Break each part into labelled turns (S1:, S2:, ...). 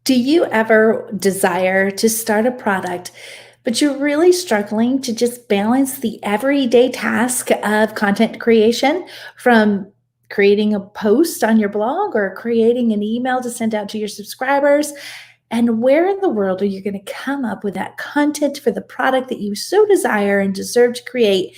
S1: Do you ever desire to start a product, but you're really struggling to just balance the everyday task of content creation from creating a post on your blog or creating an email to send out to your subscribers? And where in the world are you going to come up with that content for the product that you so desire and deserve to create?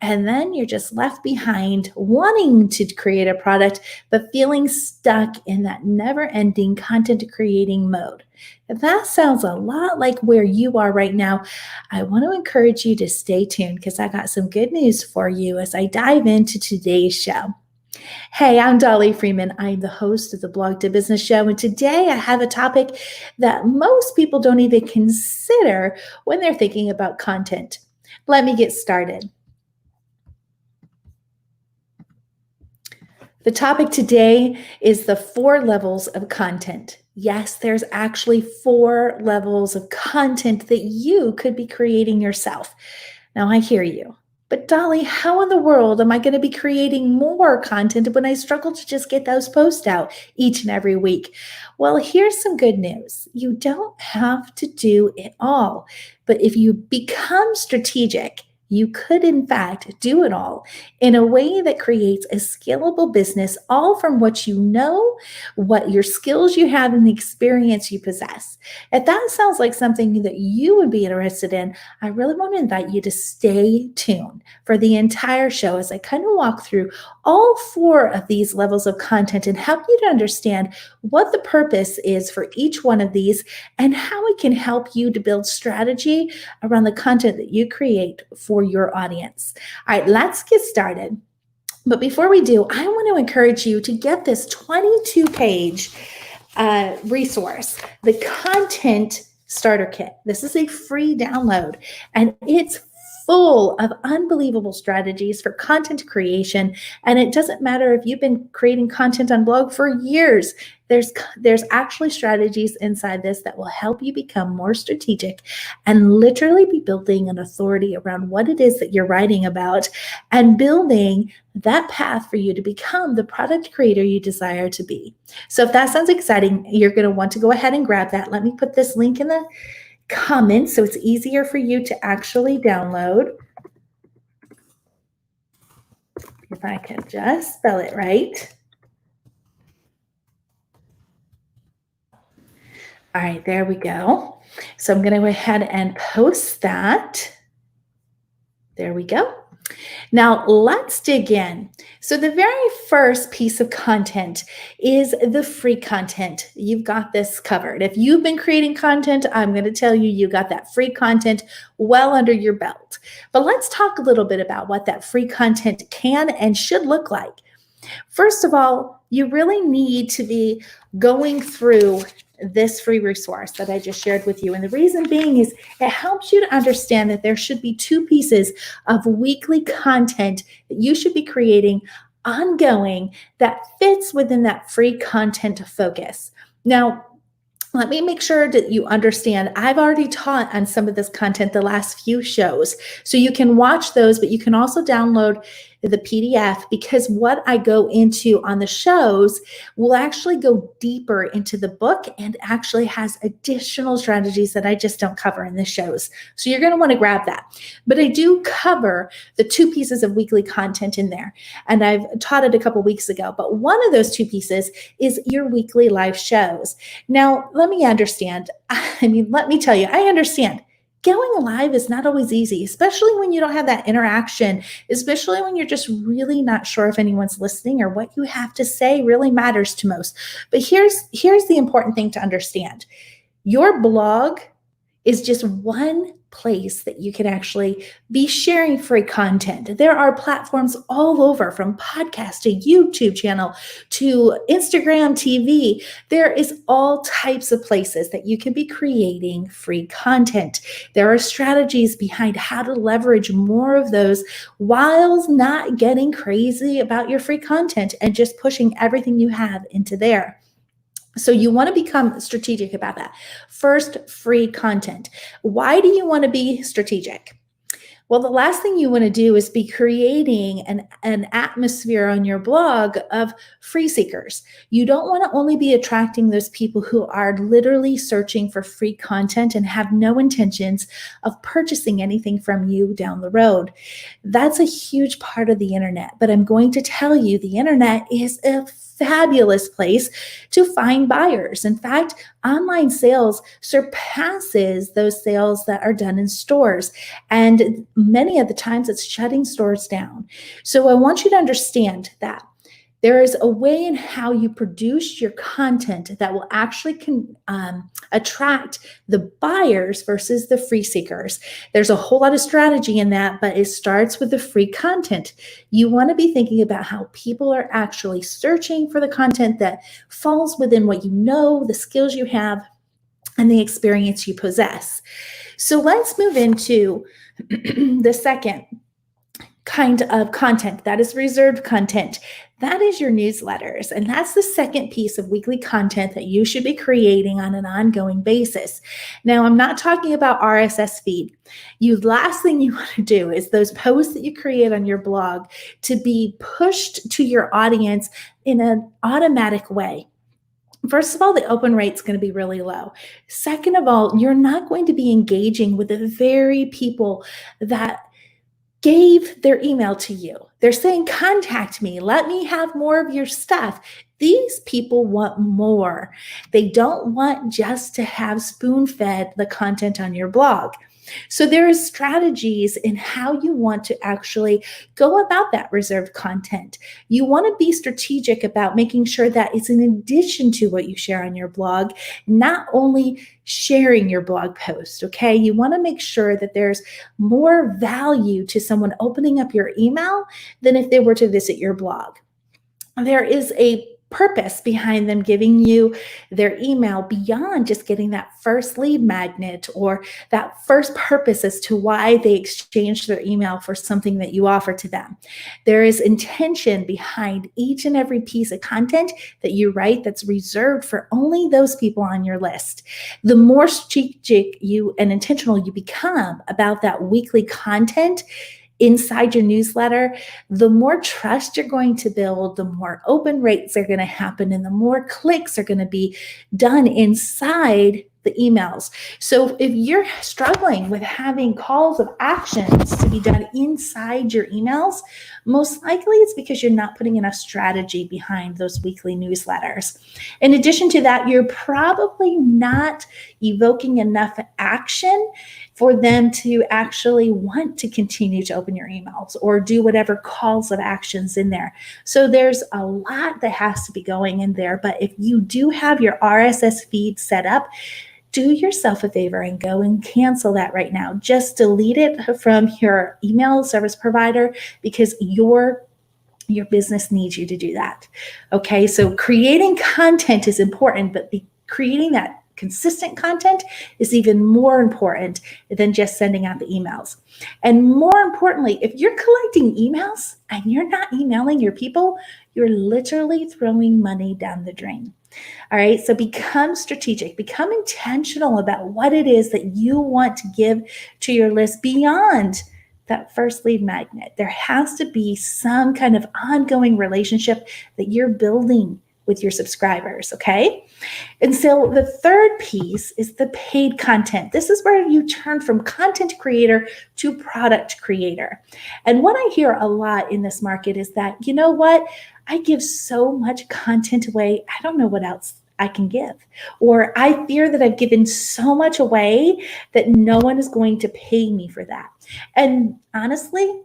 S1: And then you're just left behind wanting to create a product, but feeling stuck in that never ending content creating mode. If that sounds a lot like where you are right now, I want to encourage you to stay tuned because I got some good news for you as I dive into today's show. Hey, I'm Dollie Freeman. I'm the host of the Blog to Business Show. And today I have a topic that most people don't even consider when they're thinking about content. Let me get started. The topic today is the 4 levels of content. Yes, there's actually 4 levels of content that you could be creating yourself. Now, I hear you. But Dolly, how in the world am I going to be creating more content when I struggle to just get those posts out each and every week? Well, here's some good news. You don't have to do it all. But if you become strategic, you could, in fact, do it all in a way that creates a scalable business, all from what you know, what your skills you have, and the experience you possess. If that sounds like something that you would be interested in, I really want to invite you to stay tuned for the entire show as I kind of walk through all 4 of these levels of content and help you to understand what the purpose is for each one of these and how it can help you to build strategy around the content that you create for your audience. All right, let's get started. But before we do, I want to encourage you to get this 22-page resource, the Content Starter Kit. This is a free download, and it's full of unbelievable strategies for content creation. And it doesn't matter if you've been creating content on blog for years. There's actually strategies inside this that will help you become more strategic and literally be building an authority around what it is that you're writing about and building that path for you to become the product creator you desire to be. So if that sounds exciting, you're going to want to go ahead and grab that. Let me put this link in the comments so it's easier for you to actually download. If I can just spell it right. All right, there we go. So I'm going to go ahead and post that. There we go. Now let's dig in. So the very first piece of content is the free content. You've got this covered. If you've been creating content, I'm going to tell you, you got that free content well under your belt. But let's talk a little bit about what that free content can and should look like. First of all, you really need to be going through this free resource that I just shared with you. And the reason being is it helps you to understand that there should be 2 pieces of weekly content that you should be creating ongoing that fits within that free content focus. Now, let me make sure that you understand, I've already taught on some of this content the last few shows. So you can watch those, but you can also download the PDF because what I go into on the shows will actually go deeper into the book and actually has additional strategies that I just don't cover in the shows. So you're going to want to grab that. But I do cover the 2 pieces of weekly content in there. And I've taught it a couple weeks ago. But one of those 2 pieces is your weekly live shows. Now, let me tell you, I understand. Going live is not always easy, especially when you don't have that interaction, especially when you're just really not sure if anyone's listening or what you have to say really matters to most. But here's the important thing to understand. Your blog is just one place that you can actually be sharing free content. There are platforms all over, from podcast to YouTube channel to Instagram TV. There is all types of places that you can be creating free content. There are strategies behind how to leverage more of those while not getting crazy about your free content and just pushing everything you have into there. So you want to become strategic about that. First, free content. Why do you want to be strategic? Well, the last thing you want to do is be creating an atmosphere on your blog of free seekers. You don't want to only be attracting those people who are literally searching for free content and have no intentions of purchasing anything from you down the road. That's a huge part of the internet. But I'm going to tell you, the internet is a fabulous place to find buyers. In fact, online sales surpasses those sales that are done in stores. And many of the times it's shutting stores down. So I want you to understand that there is a way in how you produce your content that will actually attract the buyers versus the free seekers. There's a whole lot of strategy in that, but it starts with the free content. You want to be thinking about how people are actually searching for the content that falls within what you know, the skills you have, and the experience you possess. So let's move into the second kind of content, that is reserved content. That is your newsletters. And that's the second piece of weekly content that you should be creating on an ongoing basis. Now, I'm not talking about RSS feed. Last thing you want to do is those posts that you create on your blog to be pushed to your audience in an automatic way. First of all, the open rate is going to be really low. Second of all, you're not going to be engaging with the very people that gave their email to you. They're saying, contact me, let me have more of your stuff. These people want more. They don't want just to have spoon-fed the content on your blog. So there is strategies in how you want to actually go about that reserved content. You want to be strategic about making sure that it's in addition to what you share on your blog, not only sharing your blog post, okay? You want to make sure that there's more value to someone opening up your email than if they were to visit your blog. There is a purpose behind them giving you their email beyond just getting that first lead magnet or that first purpose as to why they exchanged their email for something that you offer to them. There is intention behind each and every piece of content that you write that's reserved for only those people on your list. The more strategic you and intentional you become about that weekly content inside your newsletter, the more trust you're going to build, the more open rates are going to happen, and the more clicks are going to be done inside the emails. So if you're struggling with having calls of actions to be done inside your emails, most likely it's because you're not putting enough strategy behind those weekly newsletters. In addition to that, you're probably not evoking enough action for them to actually want to continue to open your emails or do whatever calls of actions in there. So there's a lot that has to be going in there. But if you do have your RSS feed set up, do yourself a favor and go and cancel that right now. Just delete it from your email service provider because your business needs you to do that. Okay, so creating content is important, but creating that consistent content is even more important than just sending out the emails. And more importantly, if you're collecting emails and you're not emailing your people, you're literally throwing money down the drain. All right, so become strategic, become intentional about what it is that you want to give to your list beyond that first lead magnet. There has to be some kind of ongoing relationship that you're building with your subscribers, okay? And so the third piece is the paid content. This is where you turn from content creator to product creator. And what I hear a lot in this market is that, you know what? I give so much content away, I don't know what else I can give. Or I fear that I've given so much away that no one is going to pay me for that. And honestly,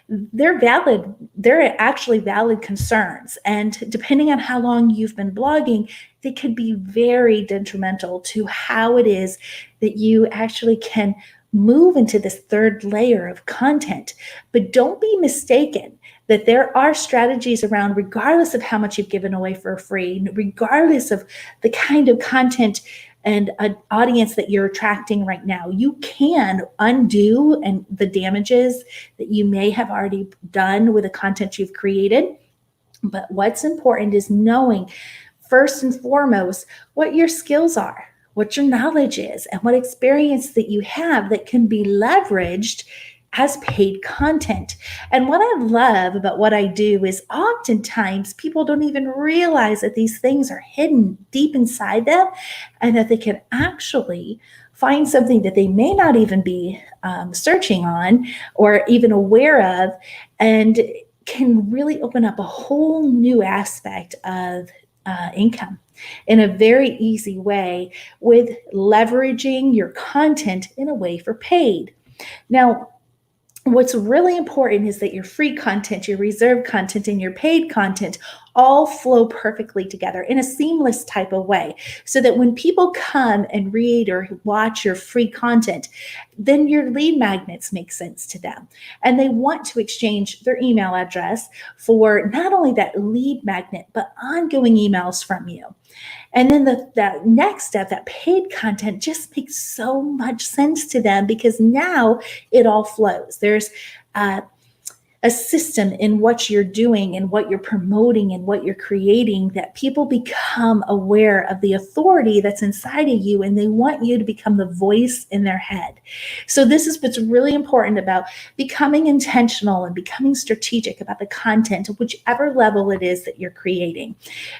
S1: they're valid. They're actually valid concerns. And depending on how long you've been blogging, they could be very detrimental to how it is that you actually can move into this third layer of content. But don't be mistaken that there are strategies around, regardless of how much you've given away for free, regardless of the kind of content and an audience that you're attracting right now, you can undo the damages that you may have already done with the content you've created. But what's important is knowing, first and foremost, what your skills are, what your knowledge is, and what experience that you have that can be leveraged as paid content. And what I love about what I do is oftentimes people don't even realize that these things are hidden deep inside them and that they can actually find something that they may not even be searching on or even aware of, and can really open up a whole new aspect of income in a very easy way with leveraging your content in a way for paid. Now, what's really important is that your free content, your reserved content, and your paid content all flow perfectly together in a seamless type of way, so that when people come and read or watch your free content, then your lead magnets make sense to them. And they want to exchange their email address for not only that lead magnet, but ongoing emails from you. And then that next step, that paid content, just makes so much sense to them because now it all flows. There's a system in what you're doing and what you're promoting and what you're creating that people become aware of the authority that's inside of you, and they want you to become the voice in their head. So this is what's really important about becoming intentional and becoming strategic about the content, whichever level it is that you're creating.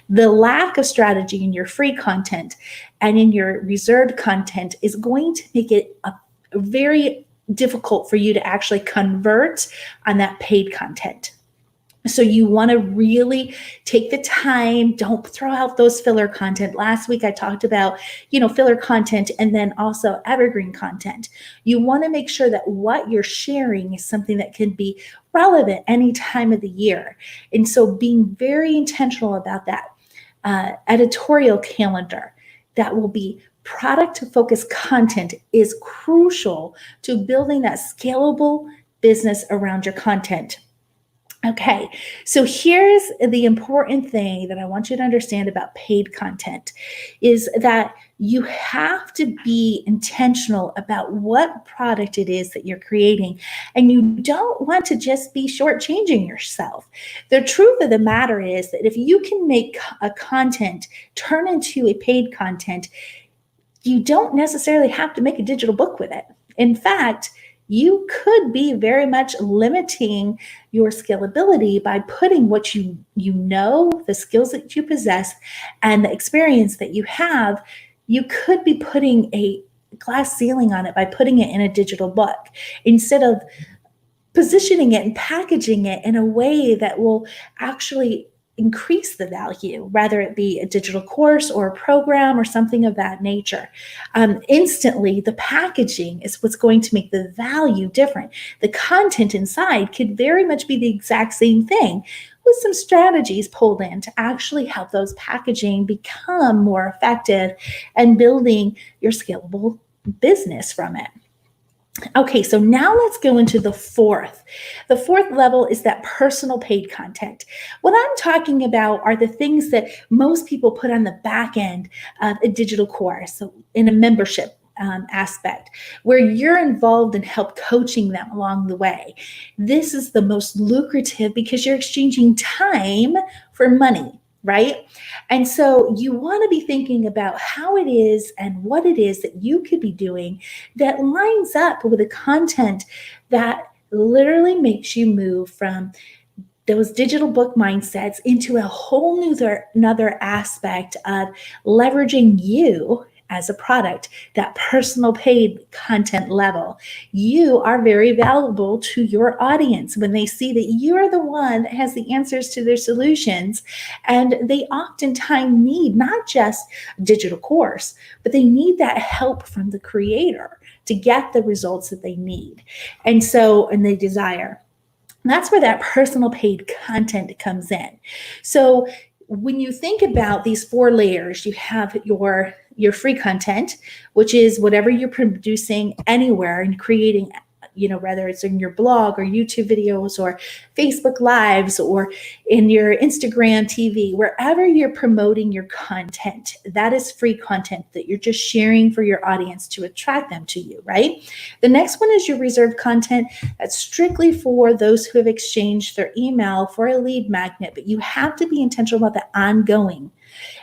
S1: The lack of strategy in your free content and in your reserved content is going to make it a very difficult for you to actually convert on that paid content. So you want to really take the time. Don't throw out those filler content. Last week I talked about, filler content and then also evergreen content. You want to make sure that what you're sharing is something that can be relevant any time of the year. And so being very intentional about that editorial calendar that will be product-focused content is crucial to building that scalable business around your content. Okay, so here's the important thing that I want you to understand about paid content is that you have to be intentional about what product it is that you're creating, and you don't want to just be shortchanging yourself. The truth of the matter is that if you can make a content turn into a paid content, you don't necessarily have to make a digital book with it. In fact, you could be very much limiting your scalability by putting what you know, the skills that you possess, and the experience that you have. You could be putting a glass ceiling on it by putting it in a digital book instead of positioning it and packaging it in a way that will actually increase the value, whether it be a digital course or a program or something of that nature. Instantly, the packaging is what's going to make the value different. The content inside could very much be the exact same thing, with some strategies pulled in to actually help those packaging become more effective and building your scalable business from it. Okay, so now let's go into the fourth. The fourth level is that personal paid content. What I'm talking about are the things that most people put on the back end of a digital course, so in a membership aspect, where you're involved and help coaching them along the way. This is the most lucrative because you're exchanging time for money, right? And so you want to be thinking about how it is and what it is that you could be doing that lines up with the content that literally makes you move from those digital book mindsets into a whole another aspect of leveraging you as a product, that personal paid content level. You are very valuable to your audience when they see that you're the one that has the answers to their solutions. And they oftentimes need not just a digital course, but they need that help from the creator to get the results that they need. And they desire. That's where that personal paid content comes in. So when you think about these four layers, you have your free content, which is whatever you're producing anywhere and creating, whether it's in your blog or YouTube videos or Facebook Lives or in your Instagram TV, wherever you're promoting your content, that is free content that you're just sharing for your audience to attract them to you, right? The next one is your reserved content. That's strictly for those who have exchanged their email for a lead magnet, but you have to be intentional about the ongoing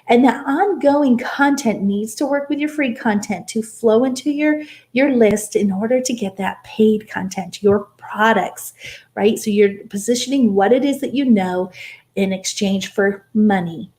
S1: And that ongoing content needs to work with your free content to flow into your list in order to get that paid content, your products, right? So you're positioning what it is that you know in exchange for money.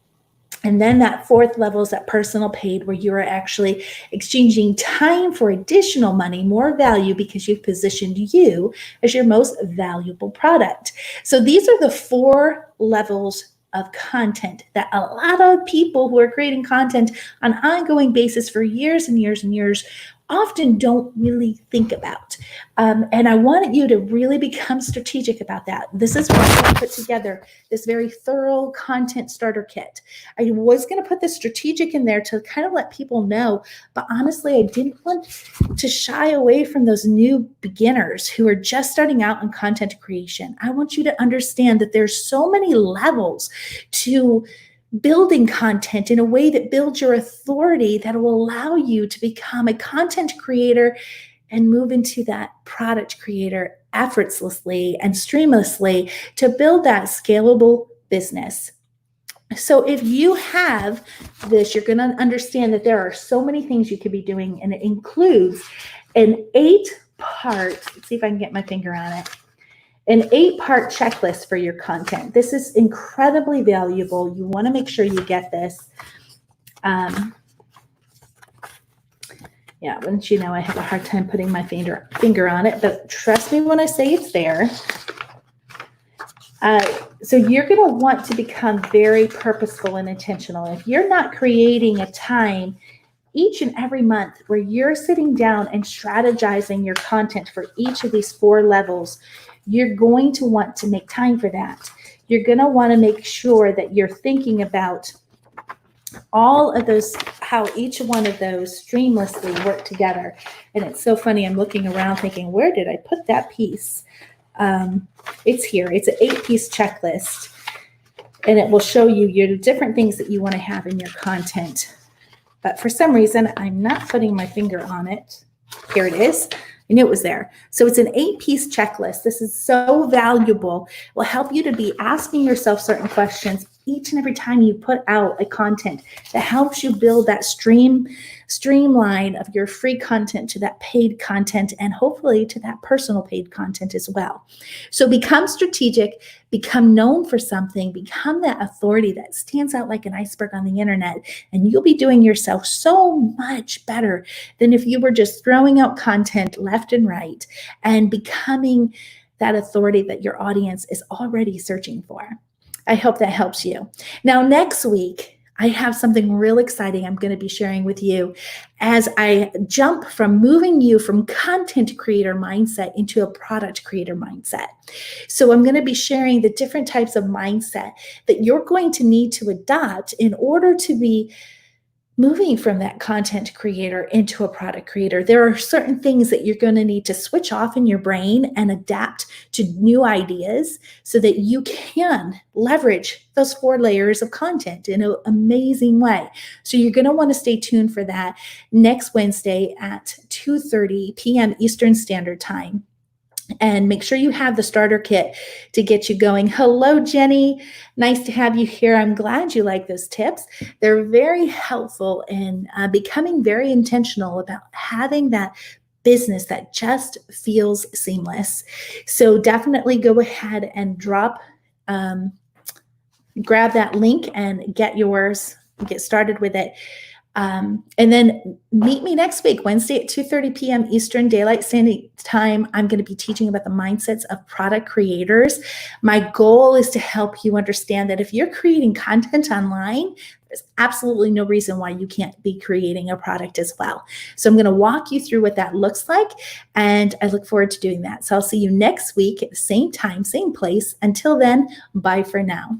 S1: And then that fourth level is that personal paid, where you are actually exchanging time for additional money, more value, because you've positioned you as your most valuable product. So these are the four levels of content that a lot of people who are creating content on an ongoing basis for years and years and years often don't really think about. And I wanted you to really become strategic about that. This is why I put together this very thorough content starter kit. I was going to put the strategic in there to kind of let people know, but honestly, I didn't want to shy away from those new beginners who are just starting out in content creation. I want you to understand that there's so many levels to building content in a way that builds your authority, that will allow you to become a content creator and move into that product creator effortlessly and streamlessly to build that scalable business. So if you have this, you're going to understand that there are so many things you could be doing, and it includes an 8-part, let's see if I can get my finger on it, an 8-part checklist for your content. This is incredibly valuable. You want to make sure you get this. Yeah, wouldn't you know, I have a hard time putting my finger on it, but trust me when I say it's there. So you're going to want to become very purposeful and intentional. If you're not creating a time each and every month where you're sitting down and strategizing your content for each of these 4 levels, you're going to want to make time for that. You're going to want to make sure that you're thinking about all of those, how each one of those streamlessly work together. And it's so funny, I'm looking around thinking, where did I put that piece? It's here. It's an 8-piece checklist, and it will show you your different things that you want to have in your content. But for some reason, I'm not putting my finger on it. Here it is. I knew it was there. So it's an 8-piece checklist. This is so valuable. It will help you to be asking yourself certain questions each and every time you put out a content that helps you build that streamline of your free content to that paid content, and hopefully to that personal paid content as well. So become strategic, become known for something, become that authority that stands out like an iceberg on the internet, and you'll be doing yourself so much better than if you were just throwing out content left and right and becoming that authority that your audience is already searching for. I hope that helps you. Now, next week, I have something real exciting I'm going to be sharing with you as I jump from moving you from content creator mindset into a product creator mindset. So I'm going to be sharing the different types of mindset that you're going to need to adopt in order to be moving from that content creator into a product creator. There are certain things that you're going to need to switch off in your brain and adapt to new ideas so that you can leverage those 4 layers of content in an amazing way. So you're going to want to stay tuned for that next Wednesday at 2:30 p.m. Eastern Standard Time. And make sure you have the starter kit to get you going. Hello, Jenny. Nice to have you here. I'm glad you like those tips. They're very helpful in becoming very intentional about having that business that just feels seamless. So definitely go ahead and grab that link and get yours, get started with it. And then meet me next week, Wednesday at 2:30 p.m. Eastern Daylight Standing Time. I'm going to be teaching about the mindsets of product creators. My goal is to help you understand that if you're creating content online, there's absolutely no reason why you can't be creating a product as well. So I'm going to walk you through what that looks like, and I look forward to doing that. So I'll see you next week at the same time, same place. Until then, bye for now.